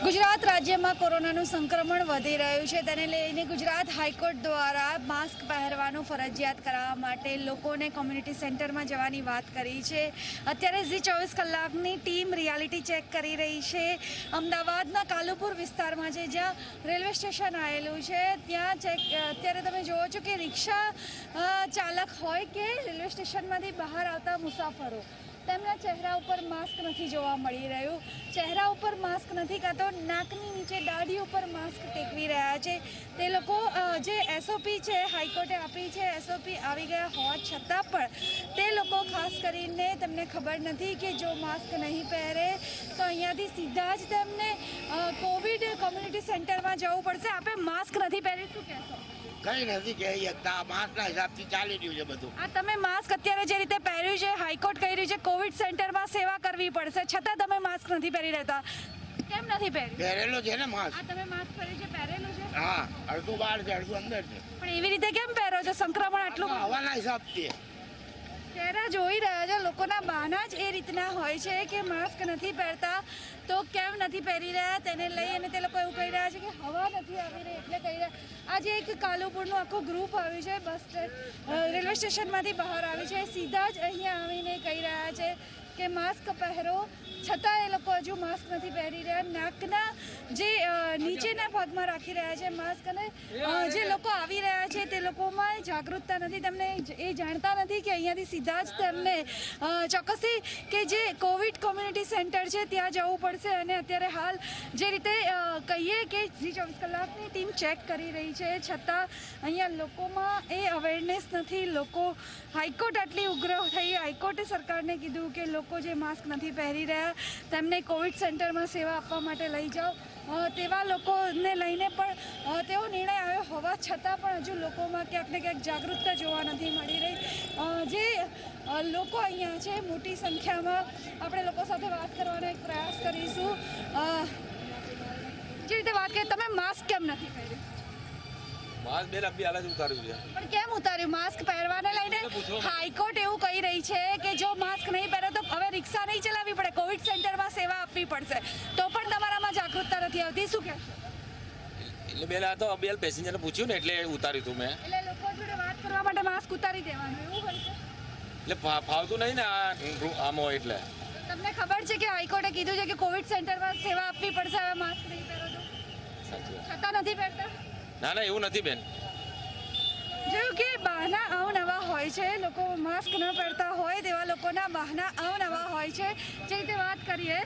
ગુજરાત રાજ્યમાં કોરોનાનું સંક્રમણ વધી રહ્યું છે, તેને લઈને ગુજરાત હાઈકોર્ટ દ્વારા માસ્ક પહેરવાનું ફરજિયાત કરાવવા માટે લોકોને કોમ્યુનિટી સેન્ટરમાં જવાની વાત કરી છે। અત્યારે ઝી 24 કલાકની ટીમ રિયાલિટી ચેક કરી રહી છે। અમદાવાદના કાલુપુર વિસ્તારમાં છે, જ્યાં રેલવે સ્ટેશન આવેલું છે, ત્યાં અત્યારે તમે જુઓ છો કે રિક્ષા ચાલક હોય કે રેલવે સ્ટેશનમાંથી બહાર આવતા મુસાફરો, તેમના ચહેરા ઉપર માસ્ક નથી જોવા મળી રહ્યું। ચહેરા ઉપર માસ્ક નથી, કાં તો નાકની નીચે દાઢી ઉપર માસ્ક ટેકવી રહ્યા છે। તે લોકો જે એસઓપી છે હાઈકોર્ટે આપી છે, એસઓપી આવી ગયા હોવા છતાં પણ તે લોકો ખાસ કરીને તેમને ખબર નથી કે જો માસ્ક નહીં પહેરે તો અહીંયાથી સીધા જ તેમને કોવિડ કોમ્યુનિટી સેન્ટરમાં જવું પડશે। આપે માસ્ક નથી પહેરી, શું કહેશો? કઈ નથી કહી શકતા, માસ્કના હિસાબથી ચાલી રહ્યું છે બધું। આ તમે માસ્ક અત્યારે જે રીતે પહેર્યું છે, હાઈકોર્ટ કહી રહ્યું છે કોવિડ સેન્ટરમાં સેવા કરવી પડશે, છતાં તમે માસ્ક નથી પહેરી રહેતા, કેમ નથી પહેર્યું? પહેરેલો છે ને માસ્ક। આ તમે માસ્ક પહેર્યું છે, પહેરેલું છે? હા, અડધું બહાર છે અડધું અંદર છે। પણ એવી રીતે કેમ પહેરો છો? સંક્રમણ આટલું હવાના હિસાબથી ચહેરા જોઈ રહ્યા છો, લોકોના બહાના જ એ રીતના હોય છે કે માસ્ક નથી પહેરતા તો કેમ નથી પહેરી રહ્યા, તેને લઈ અને તે લોકો એવું કહી રહ્યા છે કે હવા નથી આવી રહી એટલે કહી રહ્યા। આજે એક કાલુપુરનું આખું ગ્રુપ આવ્યું છે, બસ રેલવે સ્ટેશનમાંથી બહાર આવી છે, સીધા જ અહીંયા આવીને કહી રહ્યા છે કે માસ્ક પહેરો, છતાં એ લોકો હજુ માસ્ક નથી પહેરી રહ્યા। નાકના જે નીચેના ભાગમાં રાખી રહ્યા છે માસ્ક, અને જે લોકો આવી રહ્યા છે તે લોકોમાં જાગૃતતા નથી, તેમને એ જાણતા નથી કે અહીંયાથી સીધા જ તેમને ચોક્કસથી કે જે કોવિડ કોમ્યુનિટી સેન્ટર છે ત્યાં જવું પડશે। અને અત્યારે હાલ જે રીતે કહીએ કે ઝી 24 કલાકની ટીમ ચેક કરી રહી છે, છતાં અહીંયા લોકોમાં એ અવેરનેસ નથી। લોકો હાઈકોર્ટ આટલી ઉગ્ર થઈ, હાઈકોર્ટે સરકારને કીધું કે લોકો જે માસ્ક નથી પહેરી રહ્યા તેમને કોવિડ સેન્ટરમાં સેવા આપવા માટે લઈ જાઓ, તેવા લોકોને લઈને પણ તેવો નિર્ણય આવ્યો હોવા છતાં પણ હજુ લોકોમાં ક્યાંક ને ક્યાંક જાગૃતતા જોવા નથી મળી રહી। જે લોકો અહીંયા છે મોટી સંખ્યામાં, આપણે લોકો સાથે વાત કરવાનો એક પ્રયાસ કરીશું। જે રીતે વાત કરીએ, તમે માસ્ક કેમ નથી પહેર્યું? માસ્ક બેન અભી હાલ જ ઉતાર્યું છે। પણ કેમ ઉતાર્યું? માસ્ક પહેરવાને લઈને હાઈકોર્ટ એવું કહી રહી છે કે જો માસ્ક નહીં પહેરે તો હવે રિક્ષા નહીં ચલાવવી પડે, કોવિડ સેન્ટરમાં સેવા આપવી પડશે, તો પણ તમારામાં જાગૃતતા નથી આવતી, શું કહેશો? એટલે બેન આ તો અભી હાલ પેસેન્જરને પૂછ્યું ને એટલે ઉતાર્યું હતું મેં। એટલે લોકો જોડે વાત કરવા માટે માસ્ક ઉતારી દેવાનું એવું હોય છે? એટલે ફાવતું નહીં ને આમાં, એટલે તમને ખબર છે કે હાઈકોર્ટે કીધું છે કે કોવિડ સેન્ટરમાં સેવા આપવી પડશે, હવે માસ્ક નહીં પહેરો તો? સાચી વાત। છતાં નથી પહેરતા? ના ના એવું નથી બેન। જોયું કે બહાના અવનવા હોય છે, લોકો માસ્ક ન પહેરતા હોય તેવા લોકોના બહાના અવનવા હોય છે। જે રીતે વાત કરીએ,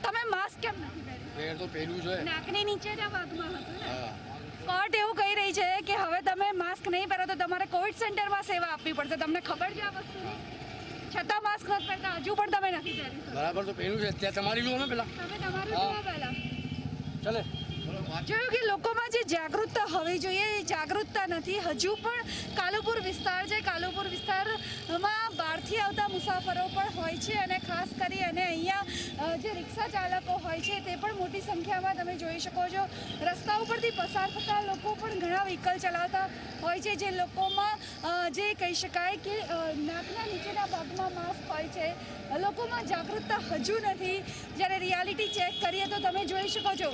તમે માસ્ક કેમ નથી પહેર્યું? તો પહેર્યું છે, નાકની નીચેના ભાગમાં હતું ને? કોર્ટ એવું કહી રહી છે કે હવે તમે માસ્ક નહીં પહેરો તો તમારે કોવિડ સેન્ટરમાં સેવા આપવી પડશે, તમને ખબર છે આ વસ્તુની? છતાં માસ્ક નથી પહેરતા, હજુ પણ તમે નથી પહેર્યું? બરાબર તો પહેર્યું છે, ત્યાં તમારી જુઓ ને પેલા, તમે તમારું જુઓ પહેલા। ચાલે જોયું કે લોકોમાં જે જાગૃતતા હોવી જોઈએ એ જાગૃતતા નથી। હજુ પણ કાલુપુર વિસ્તાર છે, કાલુપુર વિસ્તારમાં બહારથી આવતા મુસાફરો પણ હોય છે, અને ખાસ કરી અને અહીંયા જે રિક્ષા ચાલકો હોય છે તે પણ મોટી સંખ્યામાં તમે જોઈ શકો છો। રસ્તા ઉપરથી પસાર થતા લોકો પણ ઘણા વ્હીકલ ચલાવતા હોય છે, જે લોકોમાં જે કહી શકાય કે નાકના નીચેના ભાગમાં માસ્ક હોય છે, લોકોમાં જાગૃતતા હજુ નથી। જ્યારે રિયાલિટી ચેક કરીએ તો તમે જોઈ શકો છો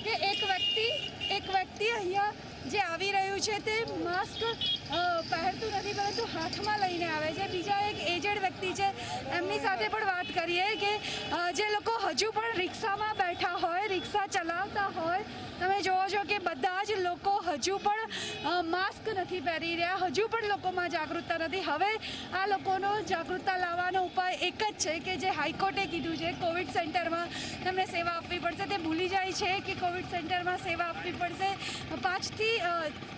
કે એક વ્યક્તિ અહીંયા જે આવી રહ્યું છે તે માસ્ક પહેરતું નથી, પરંતુ હાથમાં લઈને આવે છે। બીજા એક એજેડ વ્યક્તિ છે, એમની સાથે પણ વાત કરીએ કે જે લોકો હજુ પણ રિક્ષામાં બેઠા હોય, રિક્ષા ચલાવતા હોય, તમે જોવો છો કે બધા જ લોકો હજુ પણ માસ્ક નથી પહેરી રહ્યા, હજુ પણ લોકોમાં જાગૃતતા નથી। હવે આ લોકોનો જાગૃતતા લાવવાનો ઉપાય એક જ છે કે જે હાઈકોર્ટે કીધું છે કોવિડ સેન્ટરમાં તેમને સેવા આપવી પડશે, તે ભૂલી જાય છે કે કોવિડ સેન્ટરમાં સેવા આપવી પડશે, 5 થી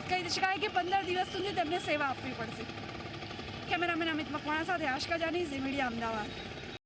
કહી શકાય કે 15 દિવસ સુધી તેમને સેવા આપવી પડશે। કેમેરામેન અમિત મકવાણા સાથે આશકા જાની, ઝી મીડિયા, અમદાવાદ।